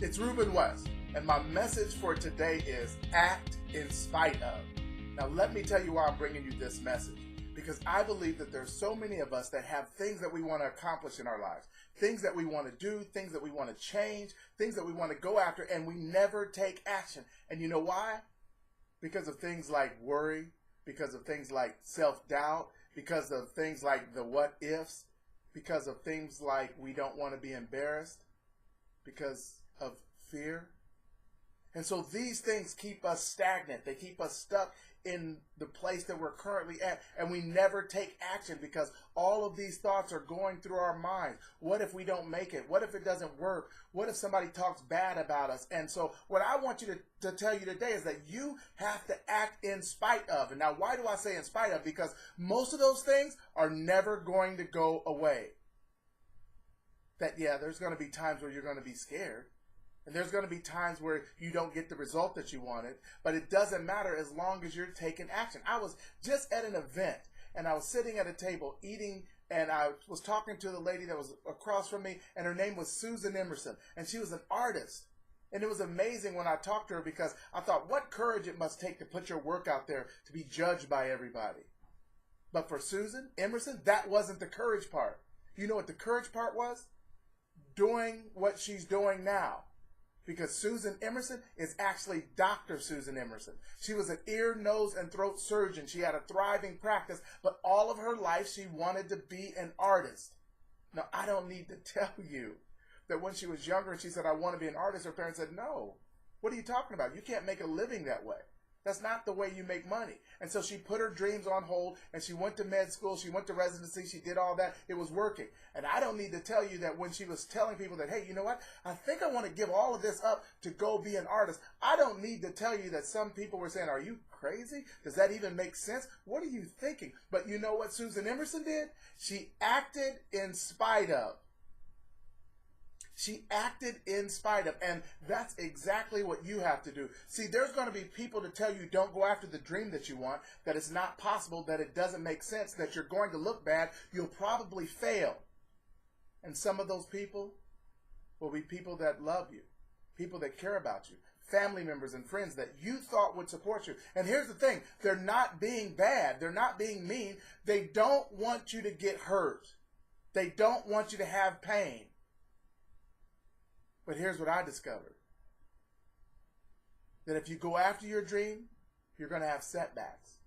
It's Ruben West, and my message for today is act in spite of. Now, let me tell you why I'm bringing you this message. Because I believe that there's so many of us that have things that we want to accomplish in our lives, things that we want to do, things that we want to change, things that we want to go after, and we never take action. And you know why? Because of things like worry, because of things like self-doubt, because of things like the what ifs, because of things like we don't want to be embarrassed, because of fear. And so these things keep us stagnant. They keep us stuck in the place that we're currently at, and we never take action because all of these thoughts are going through our minds. What if we don't make it? What if it doesn't work? What if somebody talks bad about us? And so what I want you to tell you today is that you have to act in spite of. And now, why do I say in spite of? Because most of those things are never going to go away. That, yeah, there's going to be times where you're going to be scared. And there's going to be times where you don't get the result that you wanted, but it doesn't matter as long as you're taking action. I was just at an event, and I was sitting at a table eating, and I was talking to the lady that was across from me, and her name was Susan Emerson, and she was an artist. And it was amazing when I talked to her because I thought, what courage it must take to put your work out there to be judged by everybody. But for Susan Emerson, that wasn't the courage part. You know what the courage part was? Doing what she's doing now. Because Susan Emerson is actually Dr. Susan Emerson. She was an ear, nose, and throat surgeon. She had a thriving practice, but all of her life she wanted to be an artist. Now, I don't need to tell you that when she was younger and she said, I want to be an artist, her parents said, no. What are you talking about? You can't make a living that way. That's not the way you make money. And so she put her dreams on hold, and she went to med school, she went to residency, she did all that. It was working. And I don't need to tell you that when she was telling people that, hey, you know what? I think I want to give all of this up to go be an artist. I don't need to tell you that some people were saying, are you crazy? Does that even make sense? What are you thinking? But you know what Susan Emerson did? She acted in spite of. She acted in spite of, and that's exactly what you have to do. See, there's going to be people to tell you don't go after the dream that you want, that it's not possible, that it doesn't make sense, that you're going to look bad, you'll probably fail. And some of those people will be people that love you, people that care about you, family members and friends that you thought would support you. And here's the thing, they're not being bad, they're not being mean, they don't want you to get hurt. They don't want you to have pain. But here's what I discovered. That if you go after your dream, you're going to have setbacks.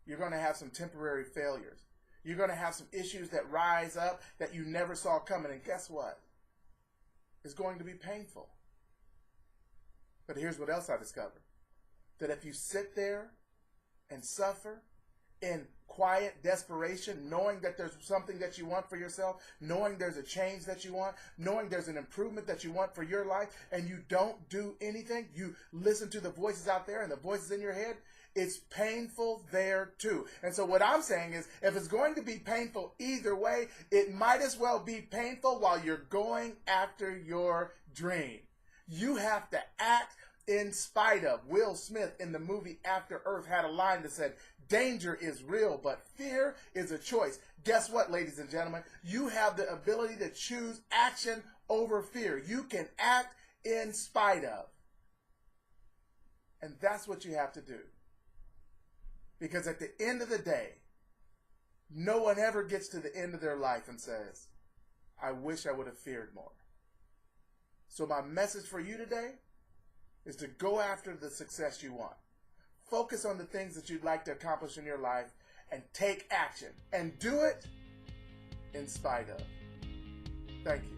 You're going to have some temporary failures. You're going to have some issues that rise up that you never saw coming. And guess what? It's going to be painful. But here's what else I discovered. That if you sit there and suffer in quiet desperation, knowing that there's something that you want for yourself, knowing there's a change that you want, knowing there's an improvement that you want for your life, and you don't do anything, you listen to the voices out there and the voices in your head, it's painful there too. And so what I'm saying is, if it's going to be painful either way, it might as well be painful while you're going after your dream. You have to act in spite of. Will Smith in the movie After Earth had a line that said, danger is real, but fear is a choice. Guess what, ladies and gentlemen? You have the ability to choose action over fear. You can act in spite of. And that's what you have to do. Because at the end of the day, no one ever gets to the end of their life and says, I wish I would have feared more. So my message for you today is to go after the success you want. Focus on the things that you'd like to accomplish in your life and take action. And do it in spite of. Thank you.